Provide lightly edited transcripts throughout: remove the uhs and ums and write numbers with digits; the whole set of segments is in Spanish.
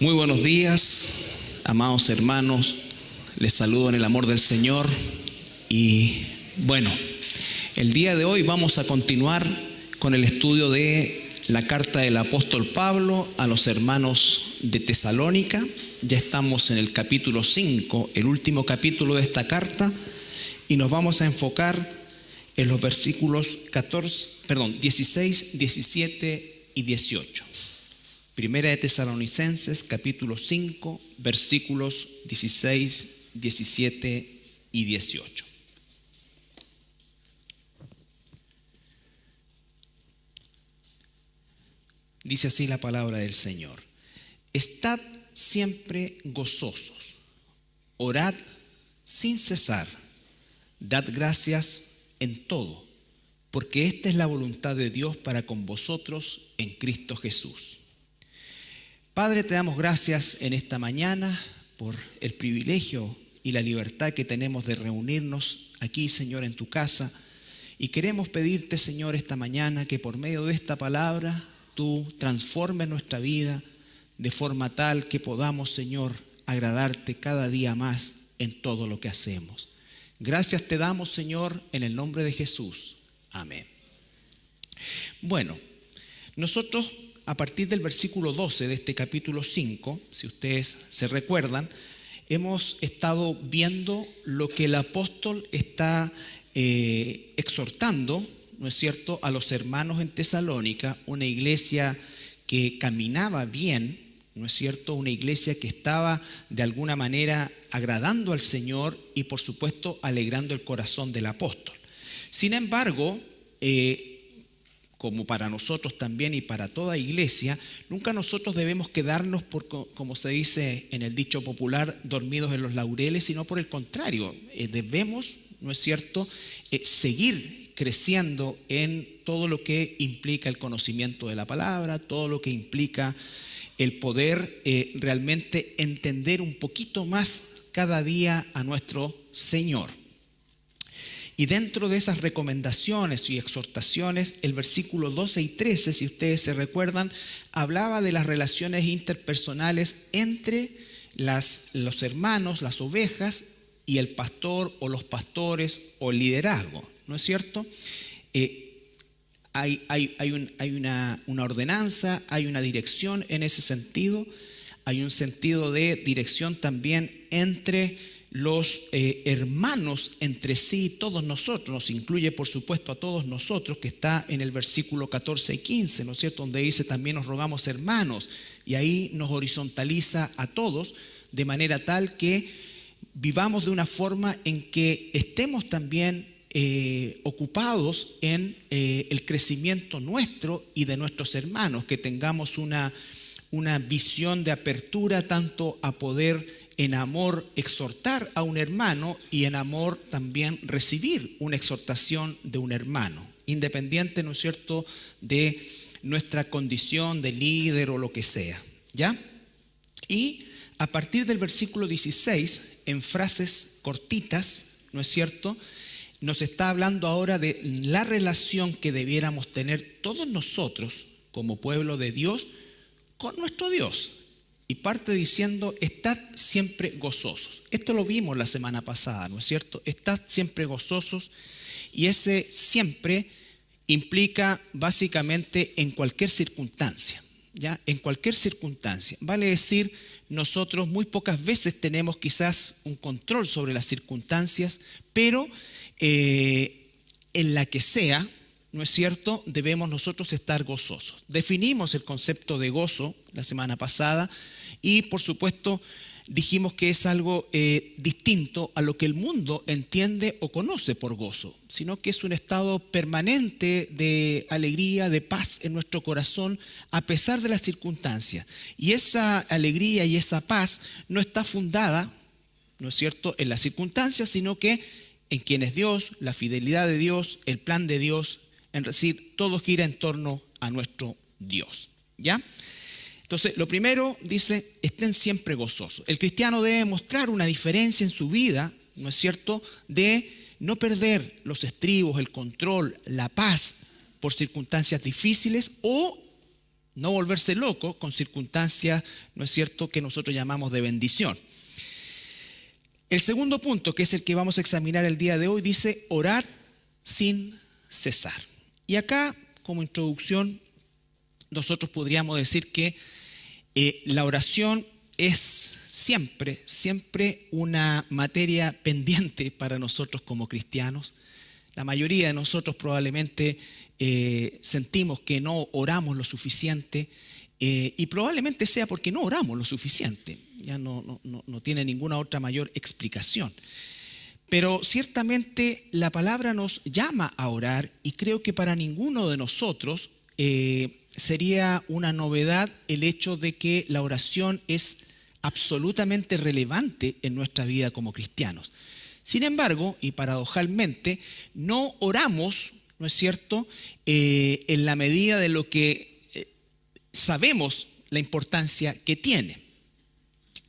Muy buenos días, amados hermanos. Les saludo en el amor del Señor. Y bueno, el día de hoy vamos a continuar con el estudio de la carta del apóstol Pablo a los hermanos de Tesalónica. Ya estamos en el capítulo 5, el último capítulo de esta carta, y nos vamos a enfocar en los versículos 16, 17 y 18. Primera de Tesalonicenses, capítulo 5, versículos 16, 17 y 18. Dice así la palabra del Señor: Estad siempre gozosos, orad sin cesar, dad gracias en todo, porque esta es la voluntad de Dios para con vosotros en Cristo Jesús. Padre, te damos gracias en esta mañana por el privilegio y la libertad que tenemos de reunirnos aquí, Señor, en tu casa. Y queremos pedirte, Señor, esta mañana que por medio de esta palabra tú transformes nuestra vida de forma tal que podamos, Señor, agradarte cada día más en todo lo que hacemos. Gracias te damos, Señor, en el nombre de Jesús. Amén. Bueno, nosotros a partir del versículo 12 de este capítulo 5, si ustedes se recuerdan, hemos estado viendo lo que el apóstol está exhortando, ¿no es cierto?, a los hermanos en Tesalónica, una iglesia que caminaba bien, ¿no es cierto?, una iglesia que estaba de alguna manera agradando al Señor y por supuesto alegrando el corazón del apóstol. Sin embargo, como para nosotros también y para toda iglesia, nunca nosotros debemos quedarnos, como se dice en el dicho popular, dormidos en los laureles, sino por el contrario, debemos, ¿no es cierto?, seguir creciendo en todo lo que implica el conocimiento de la palabra, todo lo que implica el poder realmente entender un poquito más cada día a nuestro Señor. Y dentro de esas recomendaciones y exhortaciones, el versículo 12 y 13, si ustedes se recuerdan, hablaba de las relaciones interpersonales entre los hermanos, las ovejas, y el pastor o los pastores o el liderazgo, ¿no es cierto? Hay una ordenanza, hay una dirección en ese sentido, hay un sentido de dirección también entre los hermanos entre sí, todos nosotros, nos incluye por supuesto a todos nosotros, que está en el versículo 14 y 15, ¿no es cierto?, donde dice también nos rogamos hermanos, y ahí nos horizontaliza a todos, de manera tal que vivamos de una forma en que estemos también ocupados en el crecimiento nuestro y de nuestros hermanos, que tengamos una visión de apertura tanto a poder en amor exhortar a un hermano y en amor también recibir una exhortación de un hermano, independiente, ¿no es cierto?, de nuestra condición de líder o lo que sea, ¿ya? Y a partir del versículo 16, en frases cortitas, ¿no es cierto?, nos está hablando ahora de la relación que debiéramos tener todos nosotros como pueblo de Dios con nuestro Dios. Y parte diciendo, estad siempre gozosos. Esto lo vimos la semana pasada, ¿no es cierto? Estad siempre gozosos, y ese siempre implica básicamente en cualquier circunstancia, ¿ya? En cualquier circunstancia. Vale decir, nosotros muy pocas veces tenemos quizás un control sobre las circunstancias, pero en la que sea, ¿no es cierto?, debemos nosotros estar gozosos. Definimos el concepto de gozo la semana pasada y por supuesto dijimos que es algo distinto a lo que el mundo entiende o conoce por gozo, sino que es un estado permanente de alegría, de paz en nuestro corazón a pesar de las circunstancias. Y esa alegría y esa paz no está fundada, ¿no es cierto?, en las circunstancias, sino que en quién es Dios, la fidelidad de Dios, el plan de Dios, en decir, todo gira en torno a nuestro Dios, ¿ya? Entonces, lo primero dice, estén siempre gozosos. El cristiano debe mostrar una diferencia en su vida, ¿no es cierto?, de no perder los estribos, el control, la paz por circunstancias difíciles, o no volverse loco con circunstancias, ¿no es cierto?, que nosotros llamamos de bendición. El segundo punto, que es el que vamos a examinar el día de hoy, dice orar sin cesar. Y acá, como introducción, nosotros podríamos decir que la oración es siempre una materia pendiente para nosotros como cristianos. La mayoría de nosotros probablemente sentimos que no oramos lo suficiente y probablemente sea porque no oramos lo suficiente. Ya no tiene ninguna otra mayor explicación. Pero ciertamente la palabra nos llama a orar y creo que para ninguno de nosotros sería una novedad el hecho de que la oración es absolutamente relevante en nuestra vida como cristianos. Sin embargo, y paradojalmente, no oramos, ¿no es cierto?, en la medida de lo que sabemos la importancia que tiene.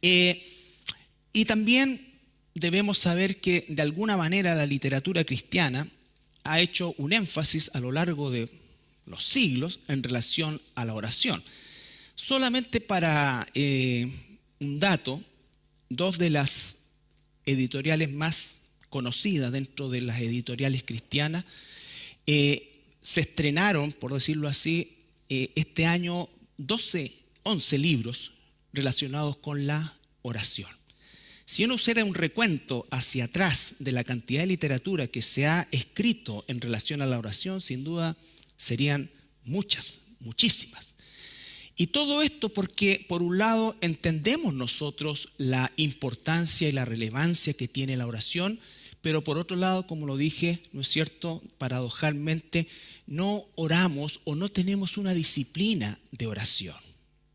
Y también debemos saber que de alguna manera la literatura cristiana ha hecho un énfasis a lo largo de los siglos en relación a la oración. Solamente para un dato, dos de las editoriales más conocidas dentro de las editoriales cristianas se estrenaron, por decirlo así, este año 11 libros relacionados con la oración. Si uno hiciera un recuento hacia atrás de la cantidad de literatura que se ha escrito en relación a la oración, sin duda serían muchísimas. Y todo esto porque, por un lado, entendemos nosotros la importancia y la relevancia que tiene la oración, pero por otro lado, como lo dije, ¿no es cierto?, paradojalmente no oramos o no tenemos una disciplina de oración.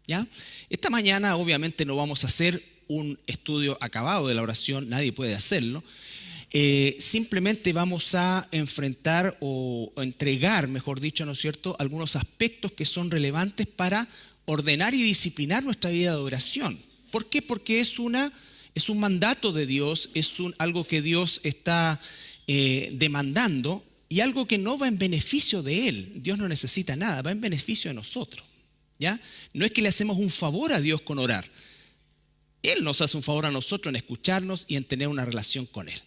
¿Ya? Esta mañana obviamente no vamos a hacer un estudio acabado de la oración, nadie puede hacerlo. Simplemente vamos a enfrentar o entregar, mejor dicho, ¿no es cierto?, algunos aspectos que son relevantes para ordenar y disciplinar nuestra vida de oración. ¿Por qué? Porque es un mandato de Dios, algo que Dios está demandando y algo que no va en beneficio de Él. Dios no necesita nada, va en beneficio de nosotros. ¿Ya? No es que le hacemos un favor a Dios con orar. Él nos hace un favor a nosotros en escucharnos y en tener una relación con Él.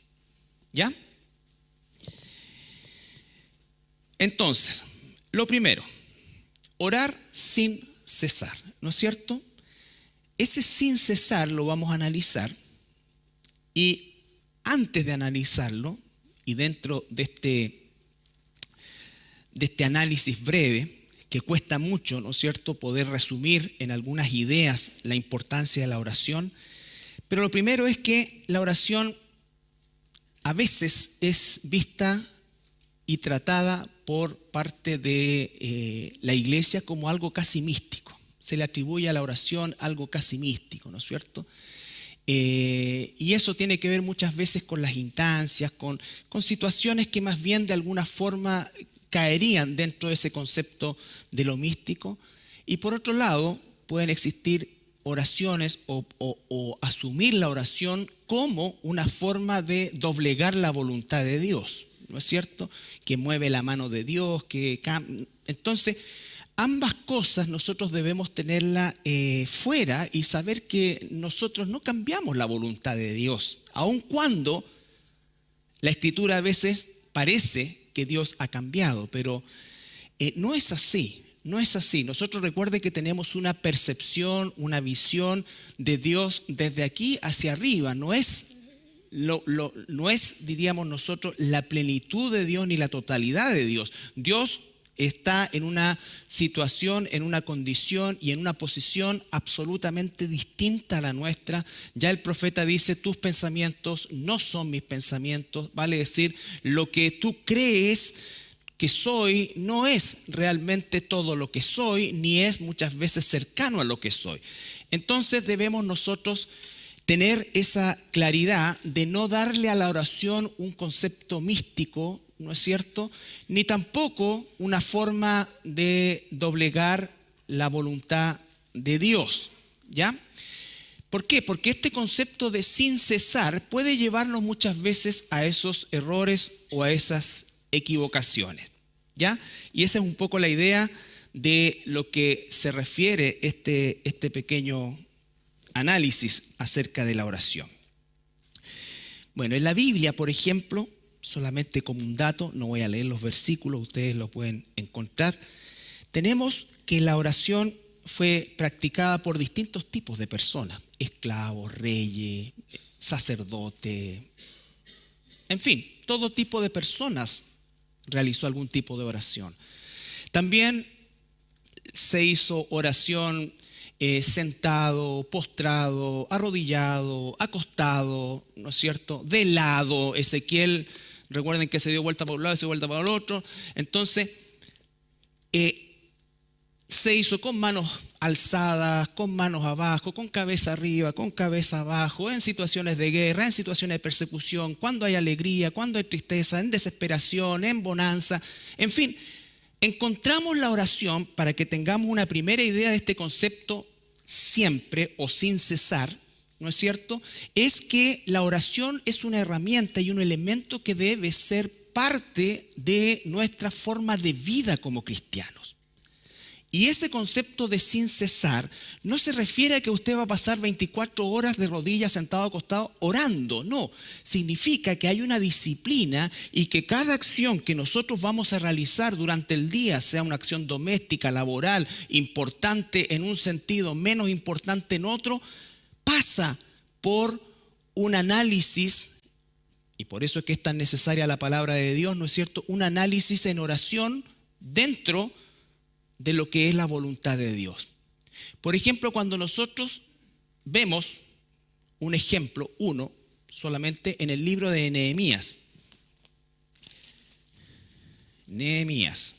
¿Ya? Entonces, lo primero, orar sin cesar, ¿no es cierto? Ese sin cesar lo vamos a analizar y antes de analizarlo y dentro de este análisis breve, que cuesta mucho, ¿no es cierto?, poder resumir en algunas ideas la importancia de la oración. Pero lo primero es que la oración a veces es vista y tratada por parte de la iglesia como algo casi místico. Se le atribuye a la oración algo casi místico, ¿no es cierto? Y eso tiene que ver muchas veces con las instancias, con situaciones que más bien de alguna forma caerían dentro de ese concepto de lo místico. Y por otro lado, pueden existir oraciones o asumir la oración como una forma de doblegar la voluntad de Dios, ¿no es cierto? Que mueve la mano de Dios, entonces ambas cosas nosotros debemos tenerla fuera y saber que nosotros no cambiamos la voluntad de Dios, aun cuando la Escritura a veces parece que Dios ha cambiado, pero no es así. No es así. Nosotros recuerden que tenemos una percepción, una visión de Dios desde aquí hacia arriba. No es, diríamos nosotros, la plenitud de Dios ni la totalidad de Dios. Dios está en una situación, en una condición y en una posición absolutamente distinta a la nuestra. Ya el profeta dice, tus pensamientos no son mis pensamientos, vale decir, lo que tú crees que soy no es realmente todo lo que soy, ni es muchas veces cercano a lo que soy. Entonces debemos nosotros tener esa claridad de no darle a la oración un concepto místico, ¿no es cierto? Ni tampoco una forma de doblegar la voluntad de Dios, ¿ya? ¿Por qué? Porque este concepto de sin cesar puede llevarnos muchas veces a esos errores o a esas equivocaciones, ¿ya? Y esa es un poco la idea de lo que se refiere este pequeño análisis acerca de la oración. Bueno, en la Biblia, por ejemplo, solamente como un dato, no voy a leer los versículos, ustedes lo pueden encontrar, tenemos que la oración fue practicada por distintos tipos de personas, esclavos, reyes, sacerdotes, en fin, todo tipo de personas realizó algún tipo de oración. También se hizo oración sentado, postrado, arrodillado, acostado, ¿no es cierto? De lado. Ezequiel, recuerden que se dio vuelta para un lado y se dio vuelta para el otro. Entonces, se hizo con manos alzadas, con manos abajo, con cabeza arriba, con cabeza abajo, en situaciones de guerra, en situaciones de persecución, cuando hay alegría, cuando hay tristeza, en desesperación, en bonanza, en fin. Encontramos la oración, para que tengamos una primera idea de este concepto, siempre o sin cesar, ¿no es cierto? Es que la oración es una herramienta y un elemento que debe ser parte de nuestra forma de vida como cristianos. Y ese concepto de sin cesar no se refiere a que usted va a pasar 24 horas de rodillas, sentado, acostado, orando. No, significa que hay una disciplina y que cada acción que nosotros vamos a realizar durante el día, sea una acción doméstica, laboral, importante en un sentido, menos importante en otro, pasa por un análisis, y por eso es que es tan necesaria la palabra de Dios, ¿no es cierto? Un análisis en oración dentro de lo que es la voluntad de Dios. Por ejemplo, cuando nosotros vemos un ejemplo, uno, solamente en el libro de Nehemías. Nehemías.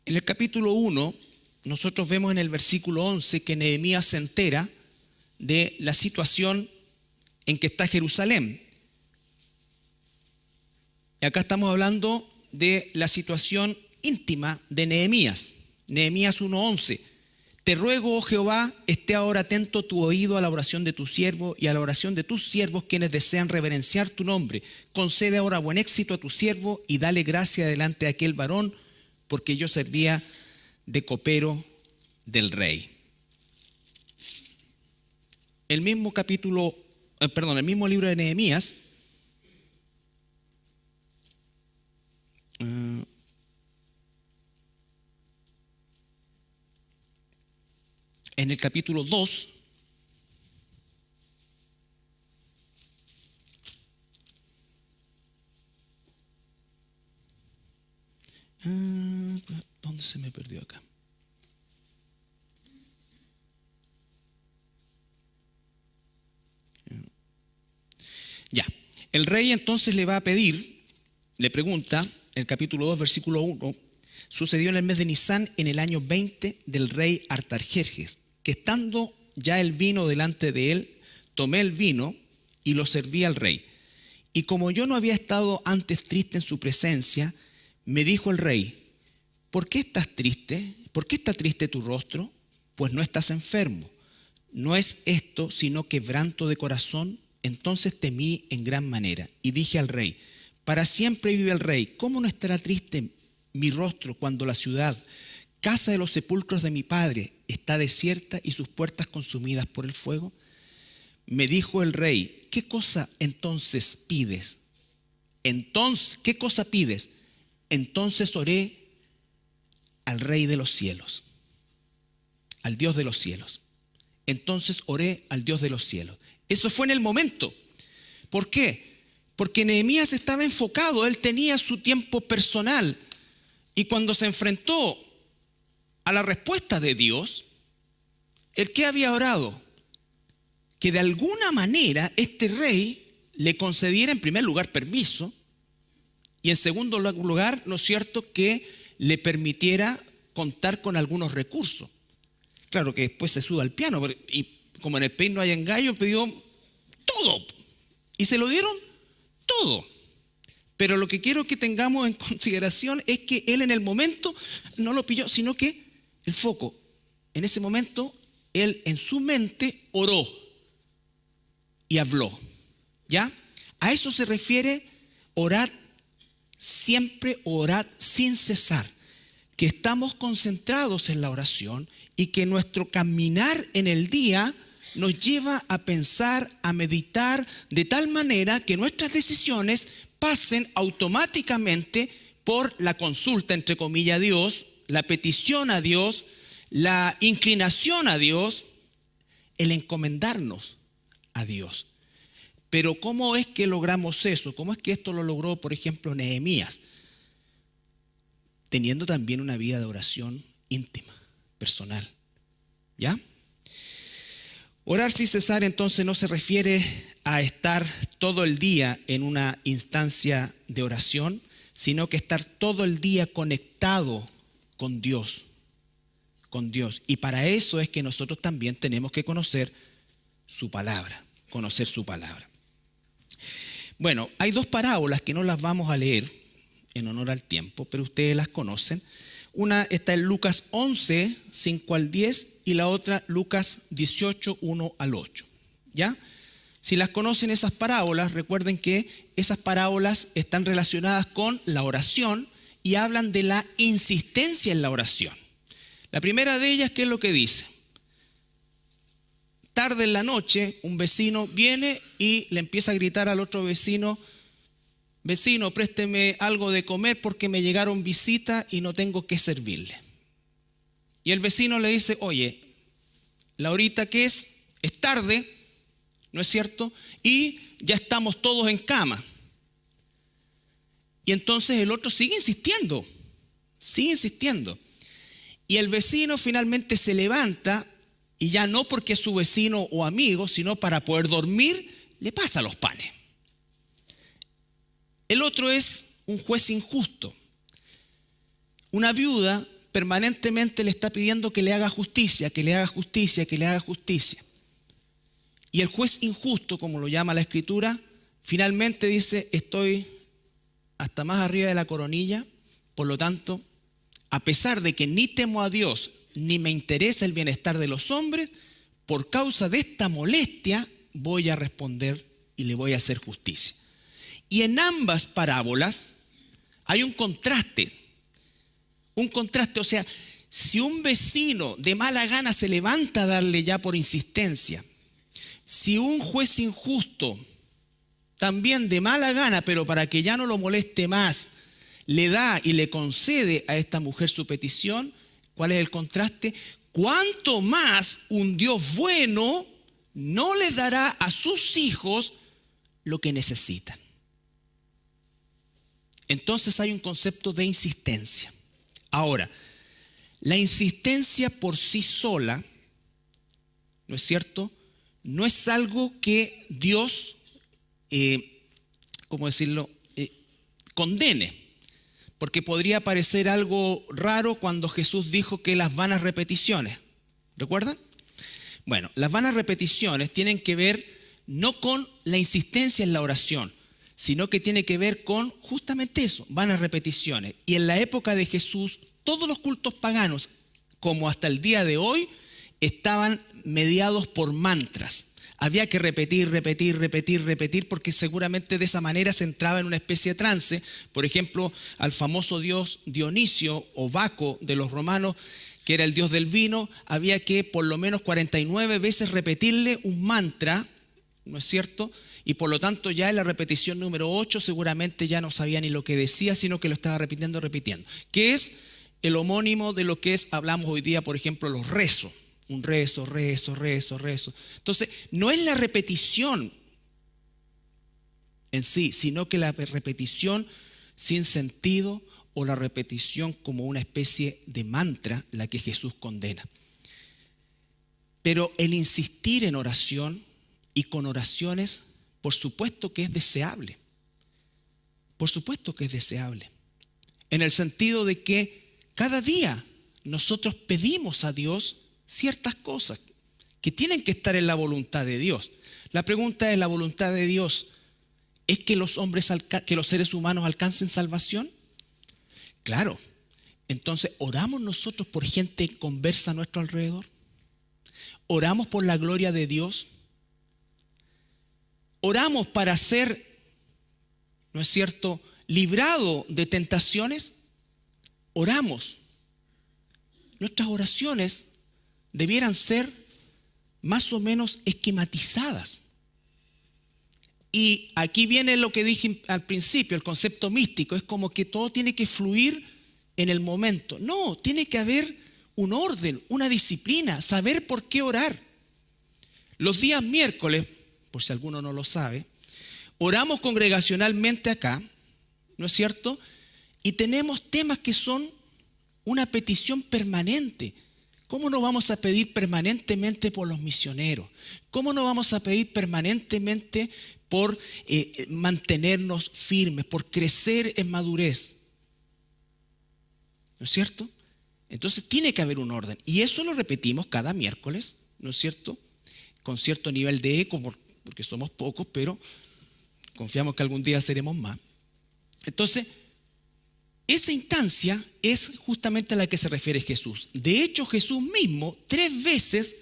En el capítulo 1, nosotros vemos en el versículo 11 que Nehemías se entera de la situación en que está Jerusalén. Y acá estamos hablando de la situación íntima de Nehemías. Nehemías 1:11. Te ruego, oh Jehová, esté ahora atento tu oído a la oración de tu siervo y a la oración de tus siervos quienes desean reverenciar tu nombre. Concede ahora buen éxito a tu siervo y dale gracia delante de aquel varón, porque yo servía de copero del rey. El mismo el mismo libro de Nehemías, en el capítulo 2, ¿dónde se me perdió acá? Ya, el rey entonces le va a pedir, le pregunta, el capítulo 2, versículo 1, sucedió en el mes de Nisán, en el año 20 del rey Artajerjes, que estando ya el vino delante de él, tomé el vino y lo serví al rey. Y como yo no había estado antes triste en su presencia, me dijo el rey, ¿por qué estás triste? ¿Por qué está triste tu rostro? Pues no estás enfermo. ¿No es esto sino quebranto de corazón? Entonces temí en gran manera y dije al rey, para siempre vive el rey, ¿cómo no estará triste mi rostro cuando la ciudad, casa de los sepulcros de mi padre, está desierta y sus puertas consumidas por el fuego? Me dijo el rey, ¿qué cosa entonces pides? ¿Qué cosa pides? Entonces oré al Rey de los cielos, al Dios de los cielos. Entonces oré al Dios de los cielos. Eso fue en el momento. ¿Por qué? Porque Nehemías estaba enfocado, él tenía su tiempo personal. Y cuando se enfrentó a la respuesta de Dios, ¿el qué había orado? Que de alguna manera este rey le concediera en primer lugar permiso Y en segundo lugar, ¿no es cierto?, que le permitiera contar con algunos recursos. Claro que después se sube al piano, y como en el país no hay engaño, pidió todo. Y se lo dieron todo. Pero lo que quiero que tengamos en consideración es que él en el momento no lo pilló, sino que el foco, en ese momento, él en su mente oró y habló. ¿Ya? A eso se refiere orar siempre, orar sin cesar. Que estamos concentrados en la oración y que nuestro caminar en el día nos lleva a pensar, a meditar, de tal manera que nuestras decisiones pasen automáticamente por la consulta, entre comillas, a Dios, la petición a Dios, la inclinación a Dios, el encomendarnos a Dios. Pero ¿cómo es que logramos eso? ¿Cómo es que esto lo logró, por ejemplo, Nehemías? Teniendo también una vida de oración íntima, personal. ¿Ya? Orar sin cesar entonces no se refiere a estar todo el día en una instancia de oración, sino que estar todo el día conectado con Dios. Con Dios. Y para eso es que nosotros también tenemos que conocer su palabra. Conocer su palabra. Bueno, hay dos parábolas que no las vamos a leer en honor al tiempo, pero ustedes las conocen. Una está en Lucas 11, 5 al 10 y la otra Lucas 18, 1 al 8. ¿Ya? Si las conocen esas parábolas, recuerden que esas parábolas están relacionadas con la oración y hablan de la insistencia en la oración. La primera de ellas, ¿qué es lo que dice? Tarde en la noche, un vecino viene y le empieza a gritar al otro vecino: vecino, présteme algo de comer porque me llegaron visitas y no tengo que servirle. Y el vecino le dice: oye, la horita que es tarde, ¿no es cierto? Y ya estamos todos en cama. Y entonces el otro sigue insistiendo. Y el vecino finalmente se levanta y ya no porque es su vecino o amigo, sino para poder dormir, le pasa los panes. El otro es un juez injusto. Una viuda permanentemente le está pidiendo que le haga justicia, que le haga justicia, que le haga justicia. Y el juez injusto, como lo llama la Escritura, finalmente dice: estoy hasta más arriba de la coronilla, por lo tanto, a pesar de que ni temo a Dios, ni me interesa el bienestar de los hombres, por causa de esta molestia voy a responder y le voy a hacer justicia. Y en ambas parábolas hay un contraste, o sea, si un vecino de mala gana se levanta a darle ya por insistencia, si un juez injusto también de mala gana, pero para que ya no lo moleste más, le da y le concede a esta mujer su petición, ¿cuál es el contraste? ¿Cuánto más un Dios bueno no le dará a sus hijos lo que necesitan? Entonces hay un concepto de insistencia. Ahora, la insistencia por sí sola, ¿no es cierto?, no es algo que Dios, condene. Porque podría parecer algo raro cuando Jesús dijo que las vanas repeticiones, ¿recuerdan? Bueno, las vanas repeticiones tienen que ver no con la insistencia en la oración, sino que tiene que ver con justamente eso, vanas repeticiones. Y en la época de Jesús, todos los cultos paganos, como hasta el día de hoy, estaban mediados por mantras. Había que repetir, porque seguramente de esa manera se entraba en una especie de trance. Por ejemplo, al famoso dios Dionisio o Baco de los romanos, que era el dios del vino, había que por lo menos 49 veces repetirle un mantra, ¿no es cierto? Y por lo tanto ya en la repetición número 8 seguramente ya no sabía ni lo que decía, sino que lo estaba repitiendo, que es el homónimo de lo que hablamos hoy día, por ejemplo, los rezos. Un rezo. Entonces, no es la repetición en sí, sino que la repetición sin sentido o la repetición como una especie de mantra la que Jesús condena. Pero el insistir en oración y con oraciones, por supuesto que es deseable. Por supuesto que es deseable, en el sentido de que cada día nosotros pedimos a Dios ciertas cosas que tienen que estar en la voluntad de Dios. La pregunta es, ¿la voluntad de Dios es que los seres humanos alcancen salvación? Claro. Entonces, ¿oramos nosotros por gente conversa a nuestro alrededor? ¿Oramos por la gloria de Dios? ¿Oramos para ser, no es cierto, librado de tentaciones? Oramos. Nuestras oraciones debieran ser más o menos esquematizadas. Y aquí viene lo que dije al principio, el concepto místico. Es como que todo tiene que fluir en el momento. No, tiene que haber un orden, una disciplina, saber por qué orar. Los días miércoles, por si alguno no lo sabe, oramos congregacionalmente acá, ¿no es cierto? Y tenemos temas que son una petición permanente. ¿Cómo no vamos a pedir permanentemente por los misioneros? ¿Cómo no vamos a pedir permanentemente por mantenernos firmes, por crecer en madurez? ¿No es cierto? Entonces tiene que haber un orden. Y eso lo repetimos cada miércoles, ¿no es cierto? Con cierto nivel de eco, porque somos pocos, pero confiamos que algún día seremos más. Entonces, esa instancia es justamente a la que se refiere Jesús. De hecho, Jesús mismo 3 veces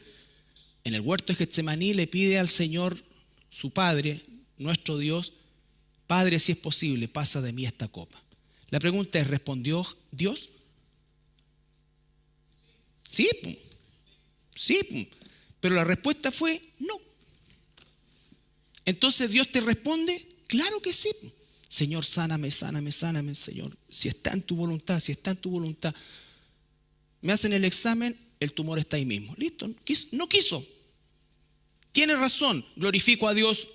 en el huerto de Getsemaní le pide al Señor, su Padre, nuestro Dios: Padre, si es posible, pasa de mí esta copa. La pregunta es, ¿respondió Dios? Sí, sí, pero la respuesta fue no. Entonces Dios te responde, claro que sí. Señor, sáname, sáname, sáname, Señor. Si está en tu voluntad, si está en tu voluntad. Me hacen el examen, el tumor está ahí mismo. Listo, no quiso. Tiene razón, glorifico a Dios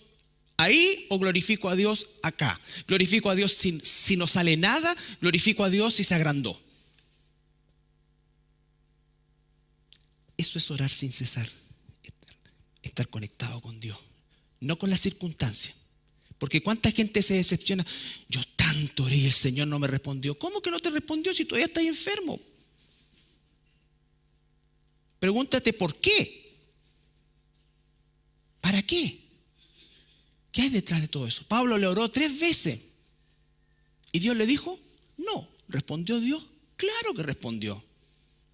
ahí o glorifico a Dios acá. Glorifico a Dios si no sale nada, glorifico a Dios si se agrandó. Eso es orar sin cesar, estar conectado con Dios, no con las circunstancias. Porque cuánta gente se decepciona. Yo tanto oré y el Señor no me respondió. ¿Cómo que no te respondió si todavía estás enfermo? Pregúntate por qué. ¿Para qué? ¿Qué hay detrás de todo eso? Pablo le oró 3 veces y Dios le dijo no. ¿Respondió Dios? Claro que respondió.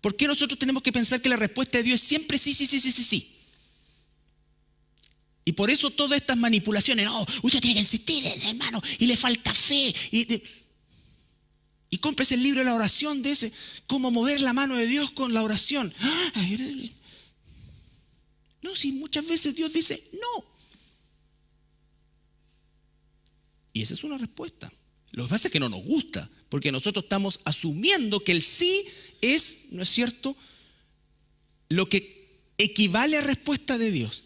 ¿Por qué nosotros tenemos que pensar que la respuesta de Dios es siempre sí, sí, sí, sí, sí, sí? Y por eso todas estas manipulaciones, no, usted tiene que insistir, hermano, y le falta fe. Y cómprese el libro de la oración de ese, cómo mover la mano de Dios con la oración. No, si muchas veces Dios dice no. Y esa es una respuesta. Lo que pasa es que no nos gusta, porque nosotros estamos asumiendo que el sí es, ¿no es cierto?, lo que equivale a respuesta de Dios.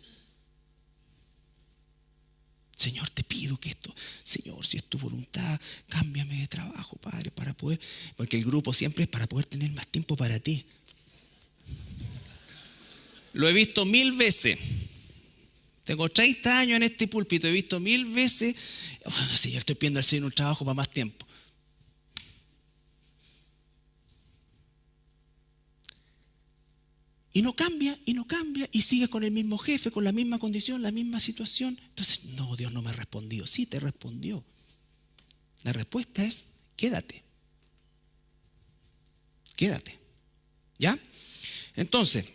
Señor, te pido que esto, Señor, si es tu voluntad, cámbiame de trabajo, Padre, para poder, porque el grupo siempre es para poder tener más tiempo para ti. Lo he visto 1000 veces. Tengo 30 años en este púlpito, he visto 1000 veces, oh, Señor, estoy pidiendo al Señor un trabajo para más tiempo. Y no cambia, y sigue con el mismo jefe, con la misma condición, la misma situación. Entonces, no, Dios no me ha respondido. Sí, te respondió. La respuesta es, quédate. Quédate. ¿Ya? Entonces,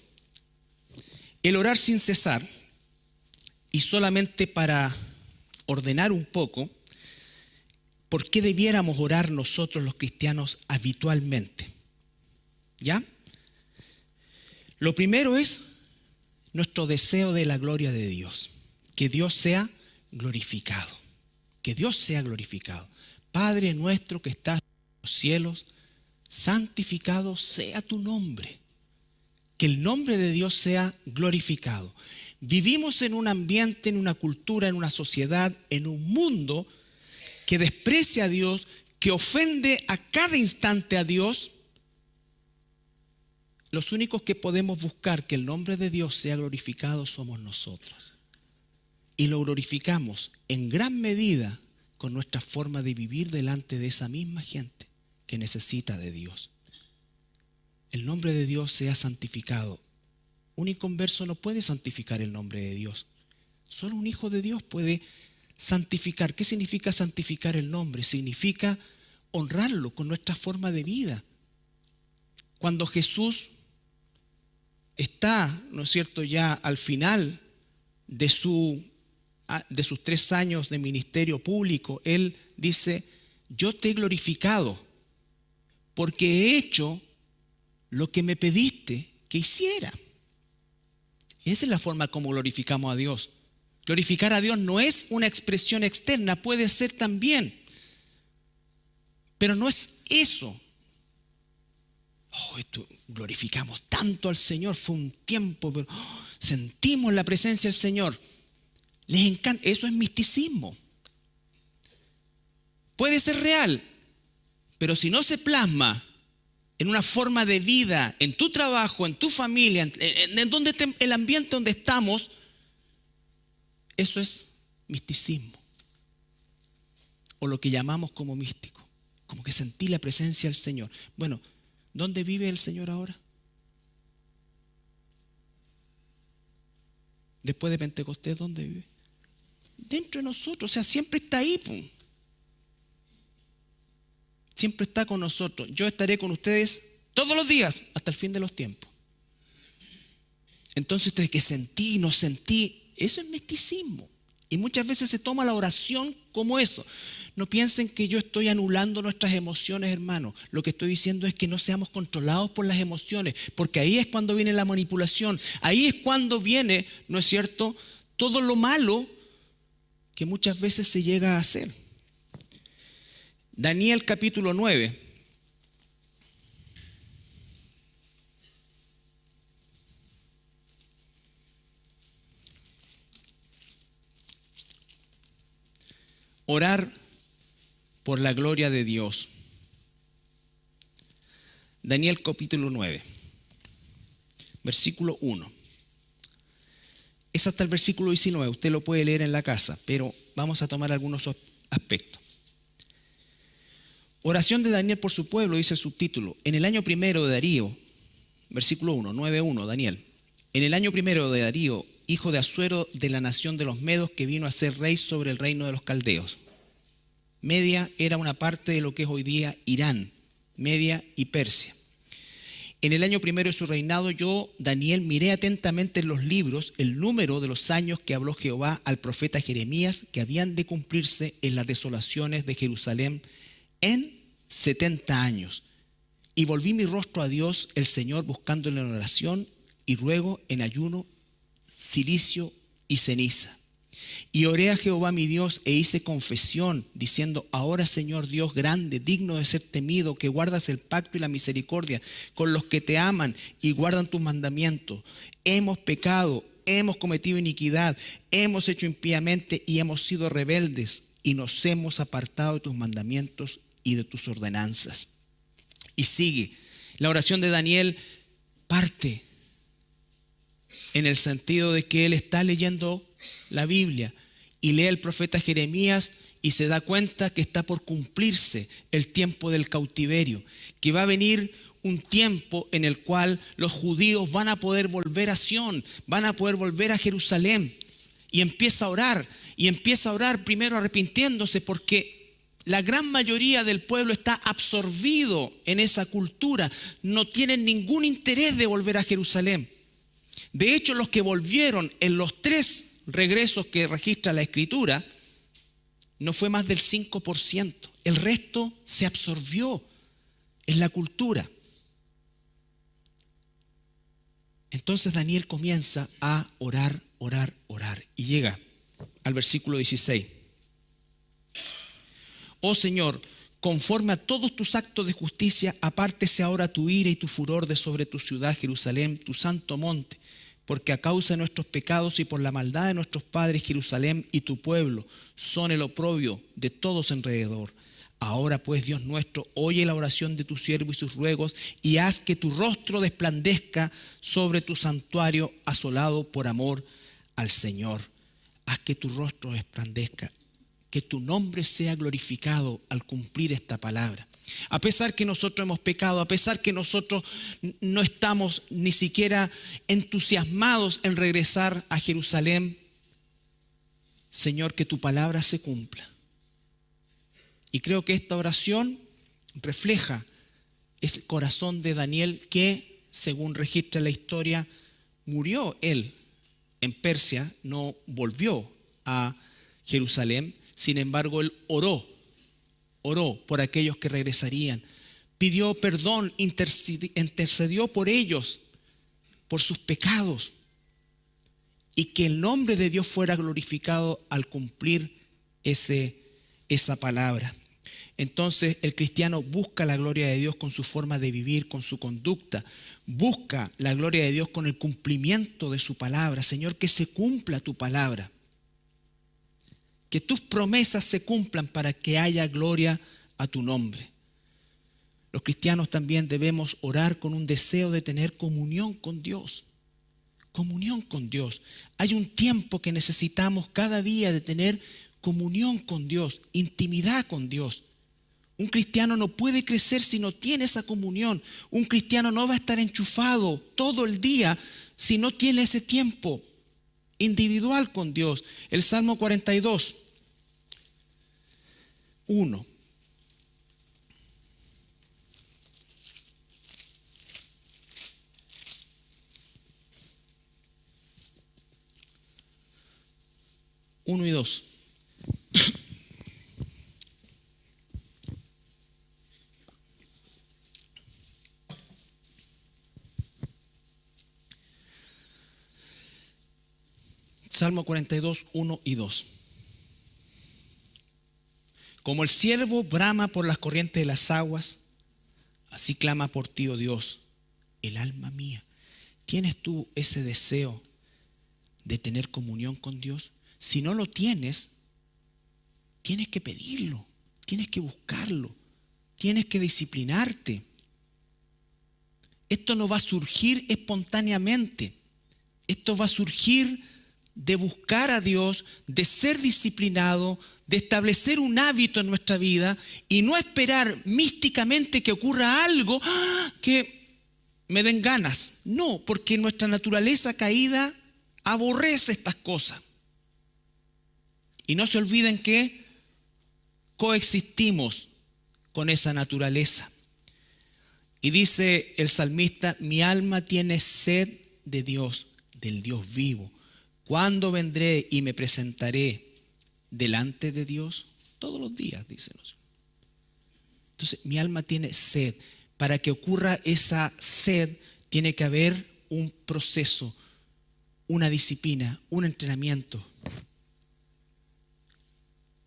el orar sin cesar, y solamente para ordenar un poco, ¿por qué debiéramos orar nosotros los cristianos habitualmente? ¿Ya? Lo primero es nuestro deseo de la gloria de Dios. Que Dios sea glorificado. Que Dios sea glorificado. Padre nuestro que estás en los cielos, santificado sea tu nombre. Que el nombre de Dios sea glorificado. Vivimos en un ambiente, en una cultura, en una sociedad, en un mundo que desprecia a Dios, que ofende a cada instante a Dios. Los únicos que podemos buscar que el nombre de Dios sea glorificado somos nosotros. Y lo glorificamos en gran medida con nuestra forma de vivir delante de esa misma gente que necesita de Dios. El nombre de Dios sea santificado. Un inconverso no puede santificar el nombre de Dios. Solo un hijo de Dios puede santificar. ¿Qué significa santificar el nombre? Significa honrarlo con nuestra forma de vida. Cuando Jesús está, ¿no es cierto?, ya al final de sus 3 años de ministerio público, Él dice: yo te he glorificado porque he hecho lo que me pediste que hiciera. Esa es la forma como glorificamos a Dios. Glorificar a Dios no es una expresión externa, puede ser también, pero no es eso. Glorificamos tanto al Señor, fue un tiempo, pero sentimos la presencia del Señor. Les encanta, eso es misticismo. Puede ser real, pero si no se plasma en una forma de vida, en tu trabajo, en tu familia, en donde el ambiente donde estamos, eso es misticismo. O lo que llamamos como místico, como que sentí la presencia del Señor. Bueno, ¿dónde vive el Señor ahora? Después de Pentecostés, ¿dónde vive? Dentro de nosotros, o sea, siempre está ahí, pum. Siempre está con nosotros. Yo estaré con ustedes todos los días hasta el fin de los tiempos. Entonces, de que sentí, no sentí, eso es misticismo. Y muchas veces se toma la oración como eso. No piensen que yo estoy anulando nuestras emociones, hermanos. Lo que estoy diciendo es que no seamos controlados por las emociones, porque ahí es cuando viene la manipulación. Ahí es cuando viene, ¿no es cierto?, todo lo malo que muchas veces se llega a hacer. Daniel capítulo 9. Orar por la gloria de Dios. Daniel capítulo 9, versículo 1. Es hasta el versículo 19, usted lo puede leer en la casa, pero vamos a tomar algunos aspectos. Oración de Daniel por su pueblo, dice el subtítulo. En el año primero de Darío, versículo 1, 9:1, Daniel. En el año primero de Darío, hijo de Asuero, de la nación de los Medos, que vino a ser rey sobre el reino de los caldeos. Media era una parte de lo que es hoy día Irán, Media y Persia. En el año primero de su reinado, yo, Daniel, miré atentamente en los libros el número de los años que habló Jehová al profeta Jeremías, que habían de cumplirse en las desolaciones de Jerusalén en 70 años. Y volví mi rostro a Dios, el Señor, buscándole en oración y ruego, en ayuno, cilicio y ceniza. Y oré a Jehová mi Dios e hice confesión, diciendo: ahora, Señor Dios grande, digno de ser temido, que guardas el pacto y la misericordia con los que te aman y guardan tus mandamientos. Hemos pecado, hemos cometido iniquidad, hemos hecho impíamente y hemos sido rebeldes y nos hemos apartado de tus mandamientos y de tus ordenanzas. Y sigue. La oración de Daniel parte en el sentido de que él está leyendo la Biblia y lee el profeta Jeremías y se da cuenta que está por cumplirse el tiempo del cautiverio, que va a venir un tiempo en el cual los judíos van a poder volver a Sión, van a poder volver a Jerusalén, y empieza a orar primero arrepintiéndose, porque la gran mayoría del pueblo está absorbido en esa cultura, no tienen ningún interés de volver a Jerusalén. De hecho, los que volvieron en los 3 regresos que registra la Escritura, no fue más del 5%. El resto se absorbió en la cultura. Entonces Daniel comienza a orar, y llega al versículo 16. Oh Señor, conforme a todos tus actos de justicia, apártese ahora tu ira y tu furor de sobre tu ciudad, Jerusalén, tu santo monte, porque a causa de nuestros pecados y por la maldad de nuestros padres, Jerusalén y tu pueblo son el oprobio de todos alrededor. Ahora pues, Dios nuestro, oye la oración de tu siervo y sus ruegos, y haz que tu rostro desplandezca sobre tu santuario asolado por amor al Señor. Haz que tu rostro desplandezca. que tu nombre sea glorificado al cumplir esta palabra. A pesar que nosotros hemos pecado, a pesar que nosotros no estamos ni siquiera entusiasmados en regresar a Jerusalén, Señor, que tu palabra se cumpla. Y creo que esta oración refleja el corazón de Daniel, que, según registra la historia, murió él en Persia, no volvió a Jerusalén. Sin embargo, él oró por aquellos que regresarían, pidió perdón, intercedió por ellos, por sus pecados, y que el nombre de Dios fuera glorificado al cumplir esa palabra. Entonces el cristiano busca la gloria de Dios con su forma de vivir, con su conducta. Busca la gloria de Dios con el cumplimiento de su palabra. Señor, que se cumpla tu palabra. Que tus promesas se cumplan para que haya gloria a tu nombre. Los cristianos también debemos orar con un deseo de tener comunión con Dios. Comunión con Dios. Hay un tiempo que necesitamos cada día de tener comunión con Dios, intimidad con Dios. Un cristiano no puede crecer si no tiene esa comunión. Un cristiano no va a estar enchufado todo el día si no tiene ese tiempo individual con Dios. El Salmo 42, 1. Uno y 2. Salmo 42, 1 y 2. Como el ciervo brama por las corrientes de las aguas, así clama por ti, oh Dios, el alma mía. ¿Tienes tú ese deseo de tener comunión con Dios? Si no lo tienes, tienes que pedirlo, tienes que buscarlo, tienes que disciplinarte. Esto no va a surgir espontáneamente. Esto va a surgir de buscar a Dios, de ser disciplinado, de establecer un hábito en nuestra vida y no esperar místicamente que ocurra algo que me den ganas. No, porque nuestra naturaleza caída aborrece estas cosas. Y no se olviden que coexistimos con esa naturaleza. Y dice el salmista: mi alma tiene sed de Dios, del Dios vivo. ¿Cuándo vendré y me presentaré delante de Dios? Todos los días, dice. Entonces, mi alma tiene sed. Para que ocurra esa sed, tiene que haber un proceso, una disciplina, un entrenamiento.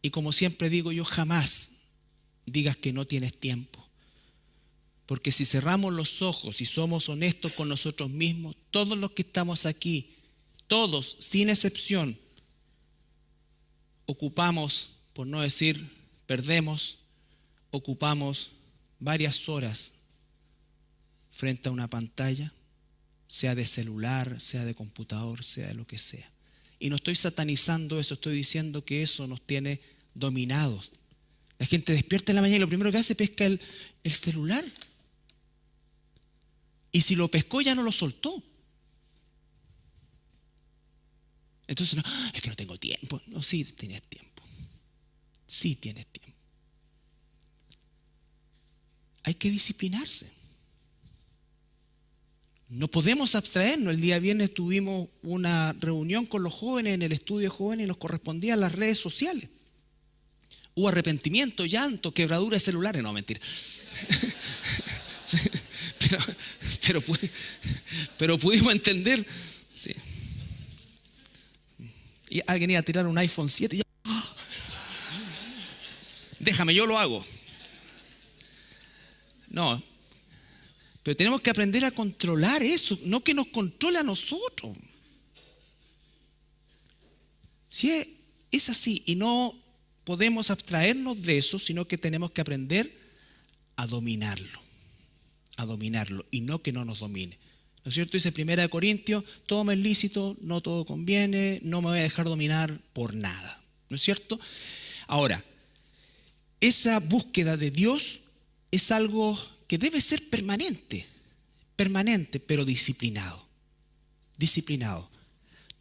Y como siempre digo yo, jamás digas que no tienes tiempo. Porque si cerramos los ojos y somos honestos con nosotros mismos, todos los que estamos aquí, todos, sin excepción, ocupamos, por no decir perdemos, ocupamos varias horas frente a una pantalla, sea de celular, sea de computador, sea de lo que sea. Y no estoy satanizando eso, estoy diciendo que eso nos tiene dominados. La gente despierta en la mañana y lo primero que hace es pescar el celular. Y si lo pescó ya no lo soltó. Entonces, no, es que no tengo tiempo. No, sí tienes tiempo. Sí tienes tiempo. Hay que disciplinarse. No podemos abstraernos. El día viernes tuvimos una reunión con los jóvenes en el estudio de jóvenes y nos correspondía a las redes sociales. Hubo arrepentimiento, llanto, quebradura de celulares. No, mentira. pero pudimos entender. Sí. Y alguien iba a tirar un iPhone 7 y yo, ¡oh! Déjame, yo lo hago. No, pero tenemos que aprender a controlar eso, no que nos controle a nosotros. Si es así y no podemos abstraernos de eso, sino que tenemos que aprender a dominarlo y no que no nos domine. ¿No es cierto? Dice 1 Corintios, todo me es lícito, no todo conviene, no me voy a dejar dominar por nada. ¿No es cierto? Ahora, esa búsqueda de Dios es algo que debe ser permanente, pero disciplinado.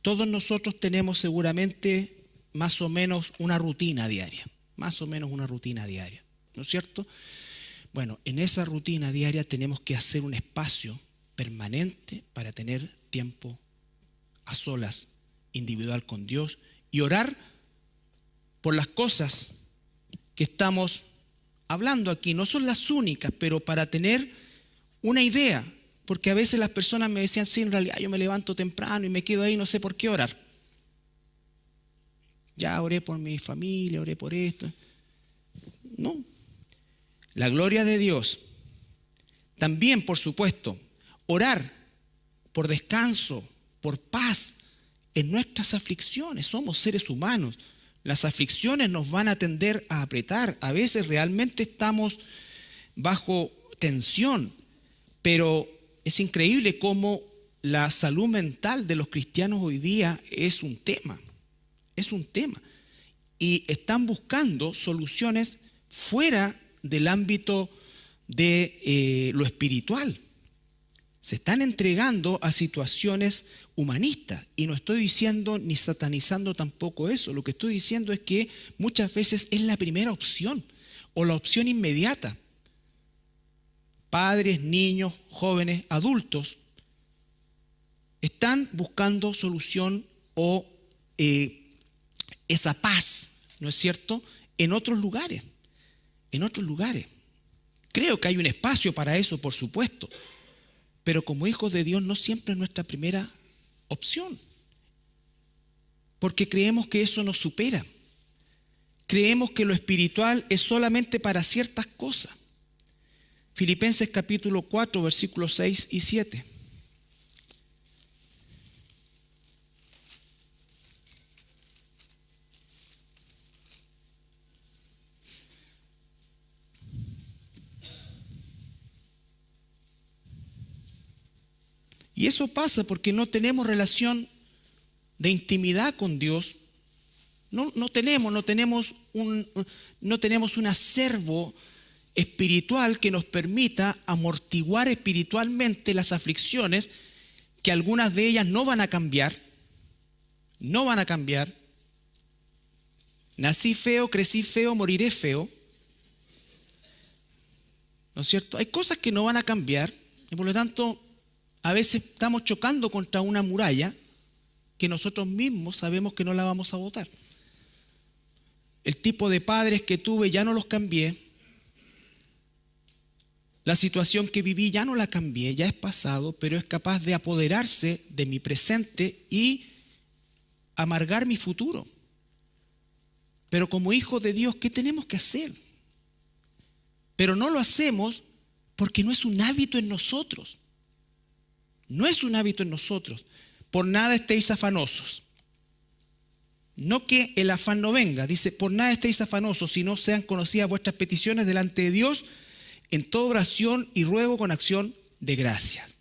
Todos nosotros tenemos seguramente más o menos una rutina diaria, ¿no es cierto? Bueno, en esa rutina diaria tenemos que hacer un espacio permanente para tener tiempo a solas, individual con Dios, y orar por las cosas que estamos hablando aquí. No son las únicas, pero para tener una idea, porque a veces las personas me decían, sí, en realidad yo me levanto temprano y me quedo ahí, no sé por qué orar. Ya oré por mi familia, oré por esto. No. La gloria de Dios. También, por supuesto, orar por descanso, por paz en nuestras aflicciones. Somos seres humanos. Las aflicciones nos van a tender a apretar. A veces realmente estamos bajo tensión, pero es increíble cómo la salud mental de los cristianos hoy día es un tema. Y están buscando soluciones fuera del ámbito de lo espiritual. Se están entregando a situaciones humanistas. Y no estoy diciendo ni satanizando tampoco eso. Lo que estoy diciendo es que muchas veces es la primera opción o la opción inmediata. Padres, niños, jóvenes, adultos están buscando solución o esa paz, ¿no es cierto?, en otros lugares. Creo que hay un espacio para eso, por supuesto, pero como hijos de Dios no siempre es nuestra primera opción, porque creemos que eso nos supera. Creemos que lo espiritual es solamente para ciertas cosas. Filipenses capítulo 4, versículos 6 y 7. Y eso pasa porque no tenemos relación de intimidad con Dios. No tenemos un acervo espiritual que nos permita amortiguar espiritualmente las aflicciones, que algunas de ellas no van a cambiar. Nací feo, crecí feo, moriré feo. ¿No es cierto? Hay cosas que no van a cambiar y por lo tanto a veces estamos chocando contra una muralla que nosotros mismos sabemos que no la vamos a botar. El tipo de padres que tuve ya no los cambié. La situación que viví ya no la cambié, ya es pasado, pero es capaz de apoderarse de mi presente y amargar mi futuro. Pero como hijos de Dios, ¿qué tenemos que hacer? Pero no lo hacemos porque no es un hábito en nosotros. Por nada estéis afanosos. No que el afán no venga. Dice, por nada estéis afanosos, sino sean conocidas vuestras peticiones delante de Dios en toda oración y ruego con acción de gracias.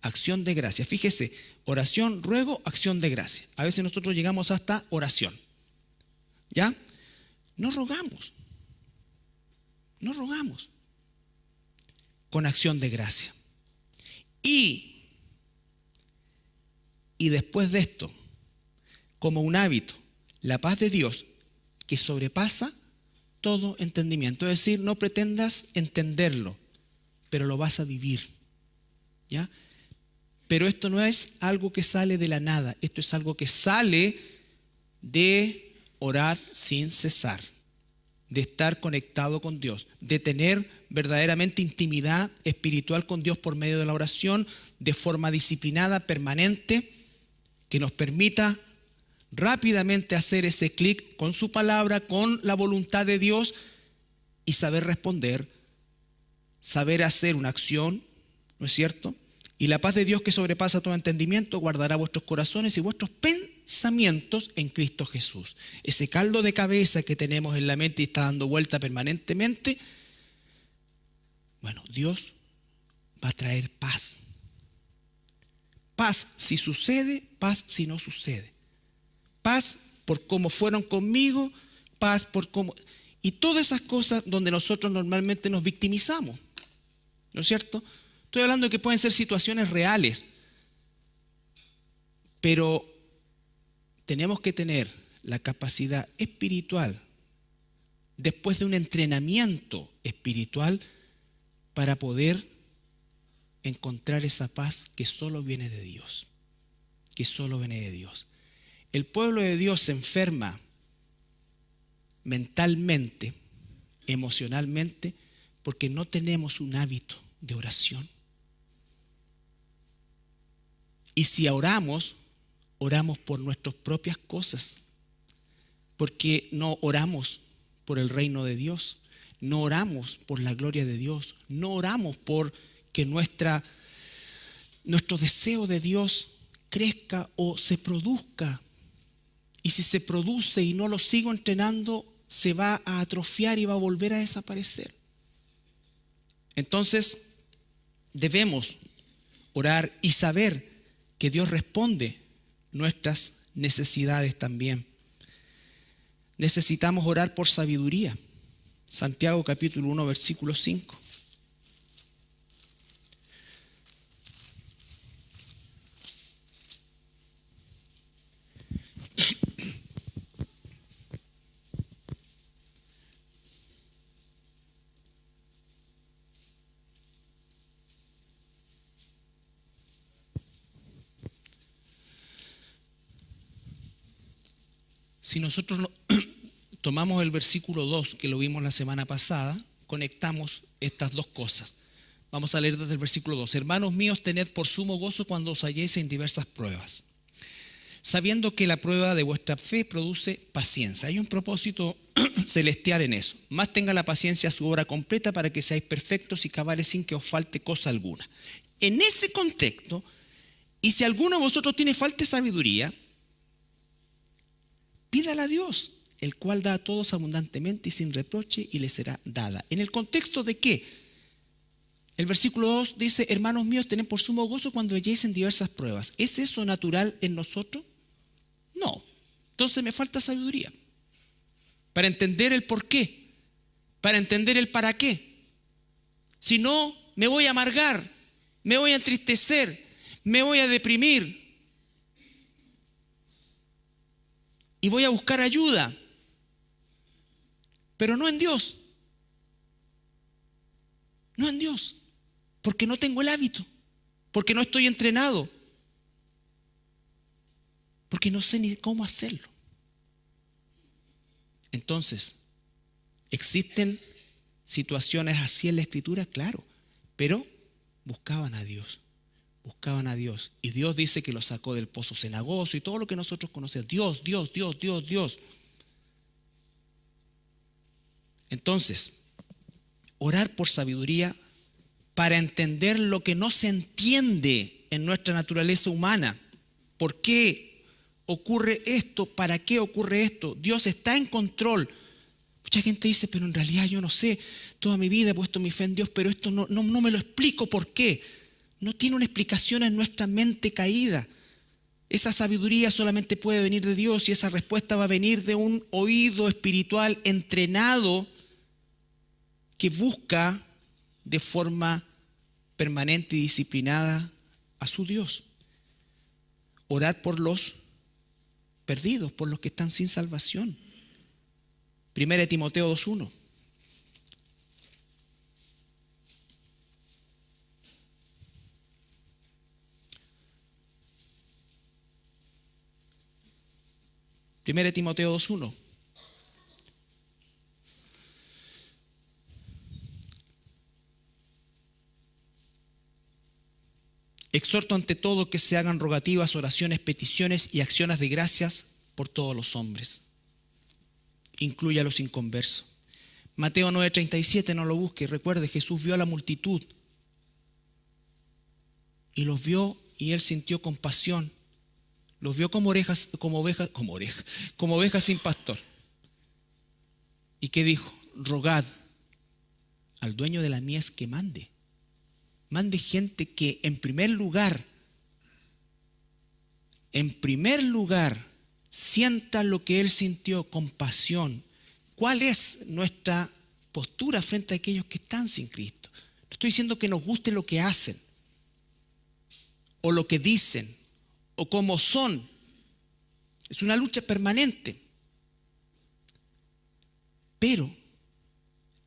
Acción de gracias. Fíjese, oración, ruego, acción de gracias. A veces nosotros llegamos hasta oración. ¿Ya? No rogamos. Con acción de gracia. Y después de esto, como un hábito, la paz de Dios que sobrepasa todo entendimiento. Es decir, no pretendas entenderlo, pero lo vas a vivir. ¿Ya? Pero esto no es algo que sale de la nada, esto es algo que sale de orar sin cesar, de estar conectado con Dios, de tener verdaderamente intimidad espiritual con Dios por medio de la oración, de forma disciplinada, permanente, que nos permita rápidamente hacer ese clic con su palabra, con la voluntad de Dios y saber responder, saber hacer una acción, ¿no es cierto? Y la paz de Dios que sobrepasa todo entendimiento guardará vuestros corazones y vuestros pensamientos en Cristo Jesús. Ese caldo de cabeza que tenemos en la mente y está dando vuelta permanentemente, bueno, Dios va a traer paz. Paz si sucede, paz si no sucede. Paz por cómo fueron conmigo, paz, por cómo... Y todas esas cosas donde nosotros normalmente nos victimizamos, ¿no es cierto? Estoy hablando de que pueden ser situaciones reales, pero tenemos que tener la capacidad espiritual, después de un entrenamiento espiritual, para poder encontrar esa paz que solo viene de Dios, que solo viene de Dios. El pueblo de Dios se enferma mentalmente, emocionalmente, porque no tenemos un hábito de oración. Y si oramos por nuestras propias cosas, porque no oramos por el reino de Dios, no oramos por la gloria de Dios, no oramos por que nuestro deseo de Dios crezca o se produzca. Y si se produce y no lo sigo entrenando, se va a atrofiar y va a volver a desaparecer. Entonces, debemos orar y saber que Dios responde nuestras necesidades también. Necesitamos orar por sabiduría. Santiago capítulo 1, versículo 5. Si nosotros tomamos el versículo 2, que lo vimos la semana pasada, conectamos estas dos cosas. Vamos a leer desde el versículo 2. Hermanos míos, tened por sumo gozo cuando os halléis en diversas pruebas, sabiendo que la prueba de vuestra fe produce paciencia. Hay un propósito celestial en eso. Más tenga la paciencia su obra completa para que seáis perfectos y cabales sin que os falte cosa alguna. En ese contexto, y si alguno de vosotros tiene falta de sabiduría, pídala a Dios, el cual da a todos abundantemente y sin reproche, y le será dada. ¿En el contexto de qué? El versículo 2 dice: hermanos míos, tened por sumo gozo cuando halléis en diversas pruebas. ¿Es eso natural en nosotros? No. Entonces me falta sabiduría para entender el por qué, para entender el para qué. Si no, me voy a amargar, me voy a entristecer, me voy a deprimir y voy a buscar ayuda, pero no en Dios. No en Dios, porque no tengo el hábito, porque no estoy entrenado, porque no sé ni cómo hacerlo. Entonces, ¿existen situaciones así en la Escritura? Claro, pero buscaban a Dios. Buscaban a Dios. Y Dios dice que los sacó del pozo cenagoso y todo lo que nosotros conocemos. Dios, Dios, Dios, Dios, Dios. Entonces, orar por sabiduría para entender lo que no se entiende en nuestra naturaleza humana. ¿Por qué ocurre esto? ¿Para qué ocurre esto? Dios está en control. Mucha gente dice, pero en realidad yo no sé. Toda mi vida he puesto mi fe en Dios, pero esto no me lo explico. ¿Por qué? No tiene una explicación en nuestra mente caída. Esa sabiduría solamente puede venir de Dios, y esa respuesta va a venir de un oído espiritual entrenado que busca de forma permanente y disciplinada a su Dios. Orad por los perdidos, por los que están sin salvación. 1 Timoteo 2:1. Primera Timoteo 2:1. Exhorto ante todo que se hagan rogativas, oraciones, peticiones y acciones de gracias por todos los hombres. Incluye a los inconversos. Mateo 9:37, no lo busque. Recuerde, Jesús vio a la multitud y los vio, y él sintió compasión. Los vio como ovejas sin pastor. ¿Y qué dijo? Rogad al dueño de la mies que mande gente que en primer lugar sienta lo que él sintió, compasión, ¿Cuál es nuestra postura frente a aquellos que están sin Cristo? No estoy diciendo que nos guste lo que hacen, o lo que dicen, o cómo son. Es una lucha permanente. Pero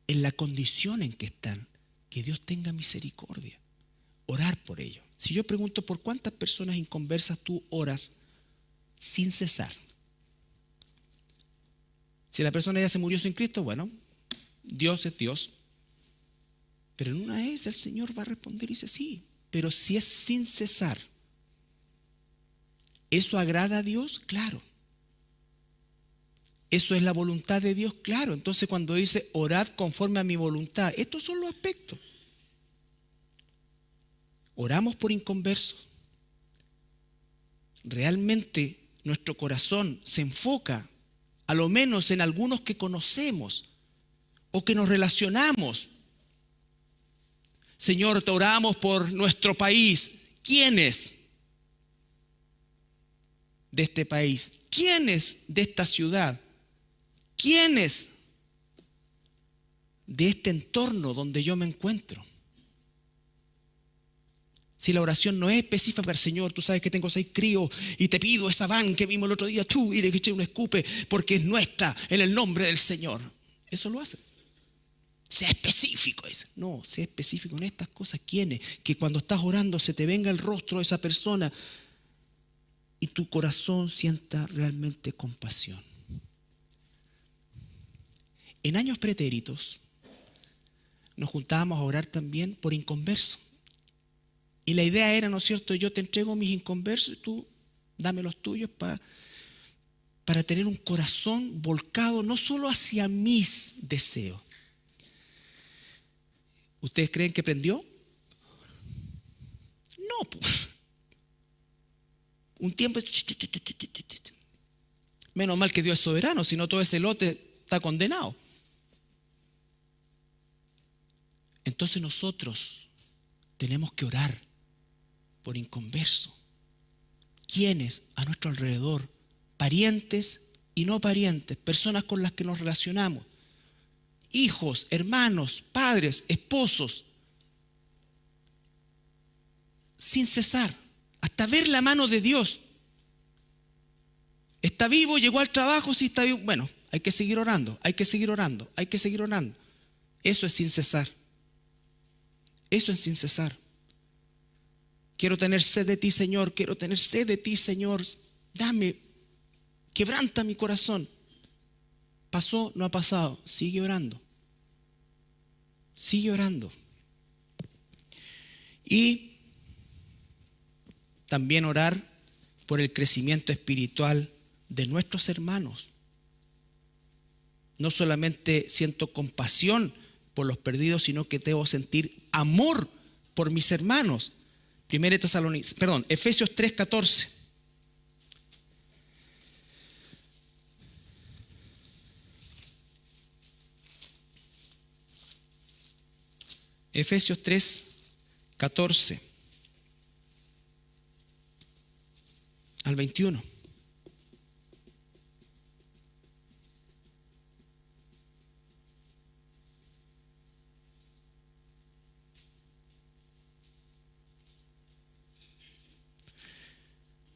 en la condición en que están, que Dios tenga misericordia. Orar por ellos. Si yo pregunto por cuántas personas inconversas tú oras sin cesar. Si la persona ya se murió sin Cristo, bueno, Dios es Dios. Pero en una vez el Señor va a responder y dice sí. Pero si es sin cesar, ¿eso agrada a Dios? Claro. ¿Eso es la voluntad de Dios? Claro. Entonces cuando dice orad conforme a mi voluntad, estos son los aspectos. Oramos por inconversos. Realmente nuestro corazón se enfoca, a lo menos en algunos que conocemos o que nos relacionamos. Señor, te oramos por nuestro país. ¿Quiénes de este país? ¿Quiénes de esta ciudad? ¿Quiénes de este entorno donde yo me encuentro? Si la oración no es específica para el Señor, tú sabes que tengo 6 críos y te pido esa van que vimos el otro día, tú y le eché un escupe porque es nuestra en el nombre del Señor. Eso lo hace. Sea específico. No, sea específico en estas cosas. ¿Quiénes? Que cuando estás orando se te venga el rostro de esa persona y tu corazón sienta realmente compasión. En años pretéritos nos juntábamos a orar también por inconversos. Y la idea era, ¿no es cierto? Yo te entrego mis inconversos y tú dame los tuyos para tener un corazón volcado no solo hacia mis deseos. ¿Ustedes creen que prendió? No, pues. Un tiempo. Menos mal que Dios es soberano, si no todo ese lote está condenado. Entonces nosotros tenemos que orar por inconversos. ¿Quiénes a nuestro alrededor? Parientes y no parientes, personas con las que nos relacionamos. Hijos, hermanos, padres, esposos. Sin cesar, hasta ver la mano de Dios. ¿Está vivo? ¿Llegó al trabajo? Sí, está vivo. Bueno, hay que seguir orando, hay que seguir orando, hay que seguir orando. Eso es sin cesar. Eso es sin cesar. Quiero tener sed de ti, Señor. Quiero tener sed de ti, Señor. Dame, quebranta mi corazón. ¿Pasó? No ha pasado. Sigue orando. Sigue orando. Y también orar por el crecimiento espiritual de nuestros hermanos. No solamente siento compasión por los perdidos, sino que debo sentir amor por mis hermanos. Efesios 3:14. Efesios 3:14 al 21.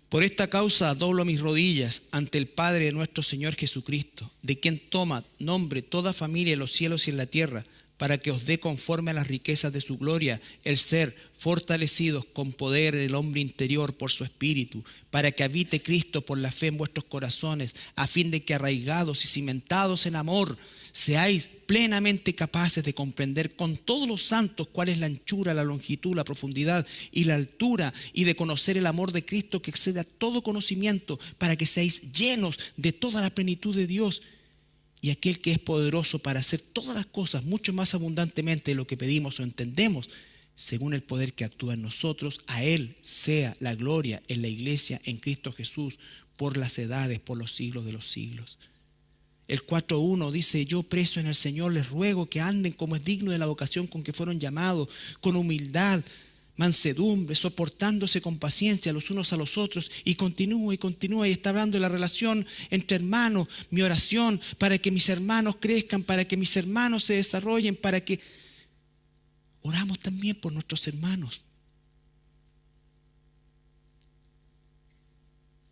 Por esta causa doblo mis rodillas ante el Padre de nuestro Señor Jesucristo, de quien toma nombre toda familia en los cielos y en la tierra, para que os dé conforme a las riquezas de su gloria el ser fortalecidos con poder en el hombre interior por su espíritu, para que habite Cristo por la fe en vuestros corazones, a fin de que arraigados y cimentados en amor, seáis plenamente capaces de comprender con todos los santos cuál es la anchura, la longitud, la profundidad y la altura, y de conocer el amor de Cristo que excede a todo conocimiento, para que seáis llenos de toda la plenitud de Dios. Y aquel que es poderoso para hacer todas las cosas mucho más abundantemente de lo que pedimos o entendemos, según el poder que actúa en nosotros, a Él sea la gloria en la iglesia, en Cristo Jesús, por las edades, por los siglos de los siglos. El 4:1 dice: yo preso en el Señor les ruego que anden como es digno de la vocación con que fueron llamados, con humildad, mansedumbre, soportándose con paciencia los unos a los otros, y continúa y está hablando de la relación entre hermanos. Mi oración para que mis hermanos crezcan, para que mis hermanos se desarrollen, para que oramos también por nuestros hermanos.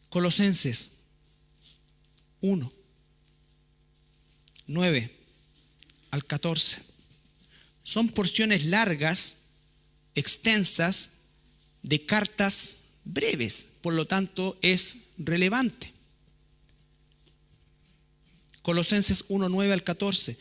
Colosenses 1, 9 al 14. Son porciones largas, extensas, de cartas breves, por lo tanto es relevante. Colosenses 1, 9 al 14.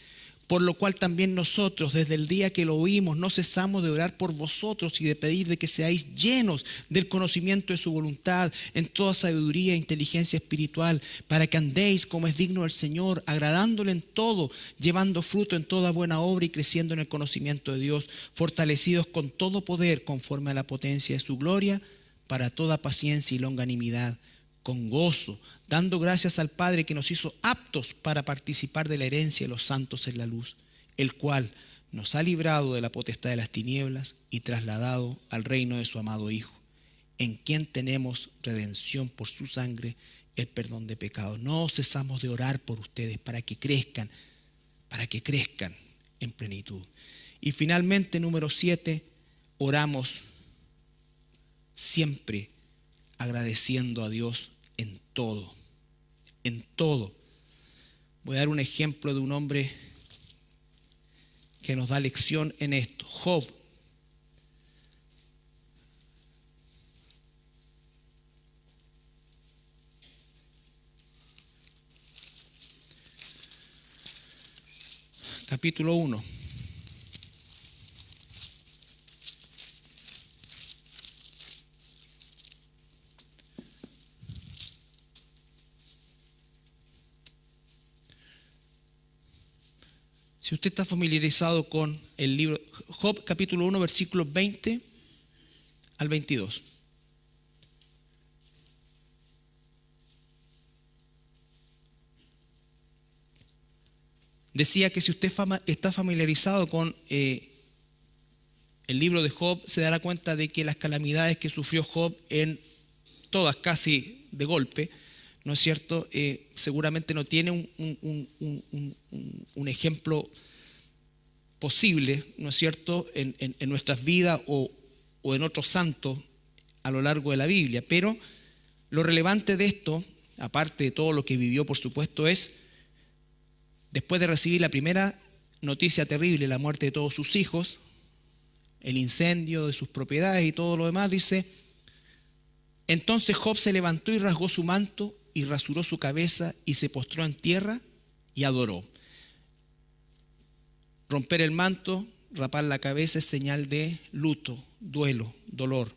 Por lo cual también nosotros, desde el día que lo oímos, no cesamos de orar por vosotros y de pedir de que seáis llenos del conocimiento de su voluntad, en toda sabiduría e inteligencia espiritual, para que andéis como es digno del Señor, agradándole en todo, llevando fruto en toda buena obra y creciendo en el conocimiento de Dios, fortalecidos con todo poder conforme a la potencia de su gloria, para toda paciencia y longanimidad, con gozo, dando gracias al Padre que nos hizo aptos para participar de la herencia de los santos en la luz, el cual nos ha librado de la potestad de las tinieblas y trasladado al reino de su amado Hijo, en quien tenemos redención por su sangre, el perdón de pecados. No cesamos de orar por ustedes para que crezcan en plenitud. Y finalmente, número 7, oramos siempre agradeciendo a Dios en todo. En todo. Voy a dar un ejemplo de un hombre que nos da lección en esto. Job. Capítulo 1. Si usted está familiarizado con el libro Job, capítulo 1, versículos 20 al 22. Decía que si usted está familiarizado con el libro de Job, se dará cuenta de que las calamidades que sufrió Job, en todas casi de golpe, ¿no es cierto? Seguramente no tiene un ejemplo posible, ¿no es cierto?, en nuestras vidas o en otros santos a lo largo de la Biblia. Pero lo relevante de esto, aparte de todo lo que vivió, por supuesto, es después de recibir la primera noticia terrible, la muerte de todos sus hijos, el incendio de sus propiedades y todo lo demás, dice: entonces Job se levantó y rasgó su manto y rasuró su cabeza y se postró en tierra y adoró. Romper el manto, rapar la cabeza es señal de luto, duelo, dolor.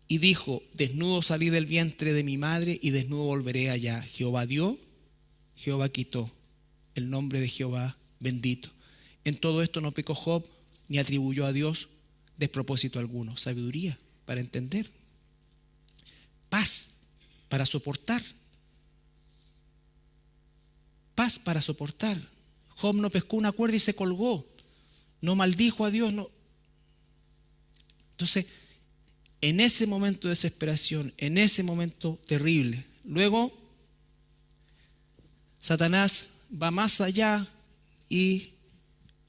Y dijo: desnudo salí del vientre de mi madre y desnudo volveré allá. Jehová dio, Jehová quitó. El nombre de Jehová bendito. En todo esto no pecó Job ni atribuyó a Dios despropósito alguno. Sabiduría para entender. Paz para soportar. Paz para soportar. Job no pescó una cuerda y se colgó. No maldijo a Dios. No. Entonces, en ese momento de desesperación, en ese momento terrible, luego Satanás va más allá y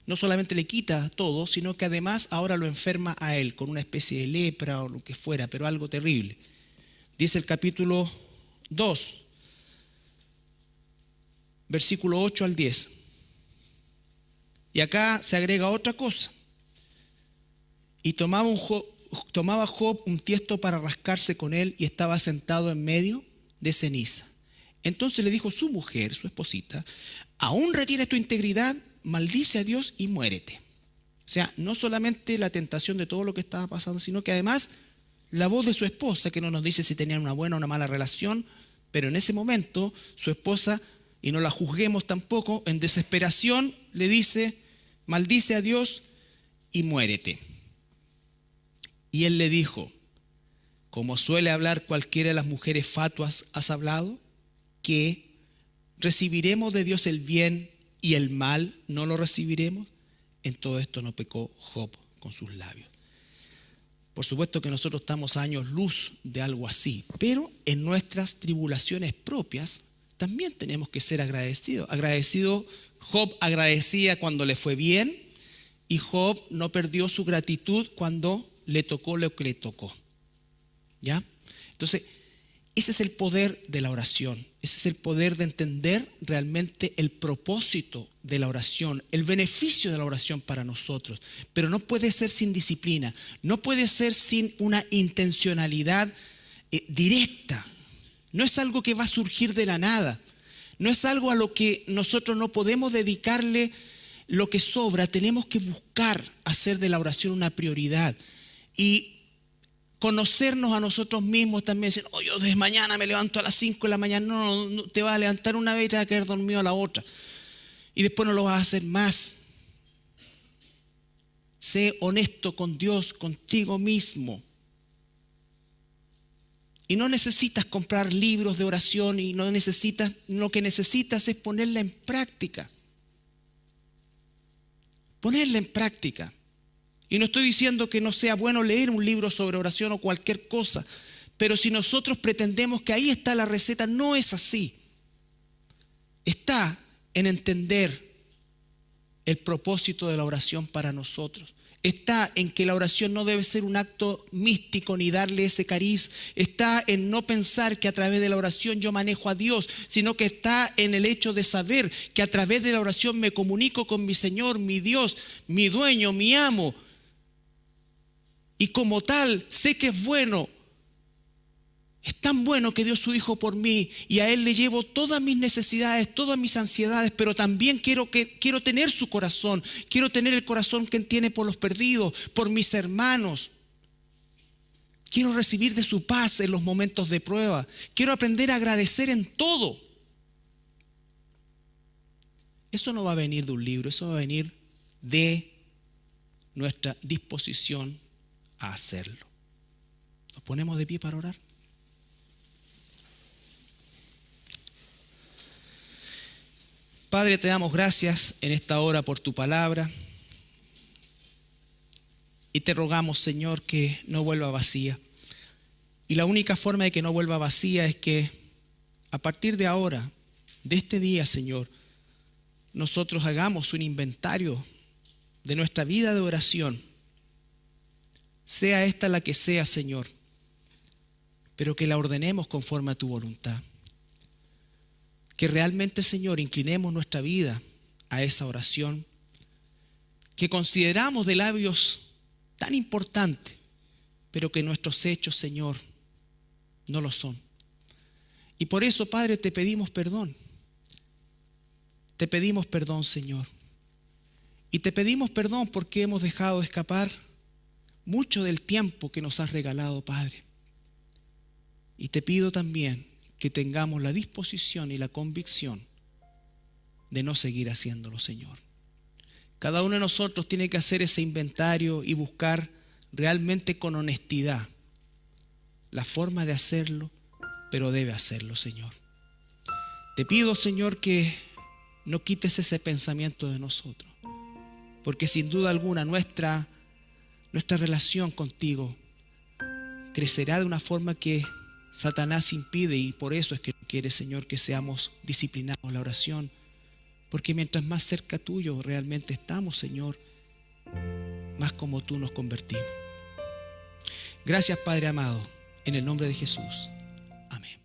no solamente le quita todo, sino que además ahora lo enferma a él con una especie de lepra o lo que fuera, pero algo terrible. Dice el capítulo 2, versículo 8 al 10. Y acá se agrega otra cosa. Y tomaba Job un tiesto para rascarse con él y estaba sentado en medio de ceniza. Entonces le dijo su mujer, su esposita: aún retienes tu integridad, maldice a Dios y muérete. O sea, no solamente la tentación de todo lo que estaba pasando, sino que además la voz de su esposa, que no nos dice si tenían una buena o una mala relación, pero en ese momento su esposa, y no la juzguemos tampoco, en desesperación le dice: maldice a Dios y muérete. Y él le dijo: como suele hablar cualquiera de las mujeres fatuas, ¿has hablado? Que recibiremos de Dios el bien y el mal no lo recibiremos. En todo esto no pecó Job con sus labios. Por supuesto que nosotros estamos a años luz de algo así, pero en nuestras tribulaciones propias también tenemos que ser agradecidos. Job agradecía cuando le fue bien, y Job no perdió su gratitud cuando le tocó lo que le tocó. ¿Ya? Entonces, ese es el poder de la oración. Ese es el poder de entender realmente el propósito de la oración, el beneficio de la oración para nosotros. Pero no puede ser sin disciplina, no puede ser sin una intencionalidad directa. No es algo que va a surgir de la nada. No es algo a lo que nosotros no podemos dedicarle lo que sobra. Tenemos que buscar hacer de la oración una prioridad. Y conocernos a nosotros mismos también. Decir, yo desde mañana me levanto a las 5 de la mañana. No, te vas a levantar una vez y te vas a quedar dormido a la otra. Y después no lo vas a hacer más. Sé honesto con Dios, contigo mismo. Y no necesitas comprar libros de oración y lo que necesitas es ponerla en práctica. Ponerla en práctica. Y no estoy diciendo que no sea bueno leer un libro sobre oración o cualquier cosa, pero si nosotros pretendemos que ahí está la receta, no es así. Está en entender el propósito de la oración para nosotros. Está en que la oración no debe ser un acto místico ni darle ese cariz. Está en no pensar que a través de la oración yo manejo a Dios, sino que está en el hecho de saber que a través de la oración me comunico con mi Señor, mi Dios, mi dueño, mi amo. Y como tal, sé que es bueno. Es tan bueno que dio su Hijo por mí y a Él le llevo todas mis necesidades, todas mis ansiedades, pero también quiero tener su corazón, quiero tener el corazón que Él tiene por los perdidos, por mis hermanos. Quiero recibir de su paz en los momentos de prueba. Quiero aprender a agradecer en todo. Eso no va a venir de un libro, eso va a venir de nuestra disposición a hacerlo. ¿Nos ponemos de pie para orar? Padre, te damos gracias en esta hora por tu palabra y te rogamos, Señor, que no vuelva vacía. Y la única forma de que no vuelva vacía es que a partir de ahora, de este día, Señor, nosotros hagamos un inventario de nuestra vida de oración, sea esta la que sea, Señor, pero que la ordenemos conforme a tu voluntad. Que realmente, Señor, inclinemos nuestra vida a esa oración que consideramos de labios tan importante, pero que nuestros hechos, Señor, no lo son. Y por eso, Padre, te pedimos perdón. Te pedimos perdón, Señor. Y te pedimos perdón porque hemos dejado escapar mucho del tiempo que nos has regalado, Padre. Y te pido también que tengamos la disposición y la convicción de no seguir haciéndolo, Señor. Cada uno de nosotros tiene que hacer ese inventario y buscar realmente con honestidad la forma de hacerlo, pero debe hacerlo, Señor. Te pido, Señor, que no quites ese pensamiento de nosotros, porque sin duda alguna nuestra relación contigo crecerá de una forma que Satanás impide, y por eso es que quiere, Señor, que seamos disciplinados en la oración, porque mientras más cerca tuyo realmente estamos, Señor, más como tú nos convertimos. Gracias, Padre amado, en el nombre de Jesús. Amén.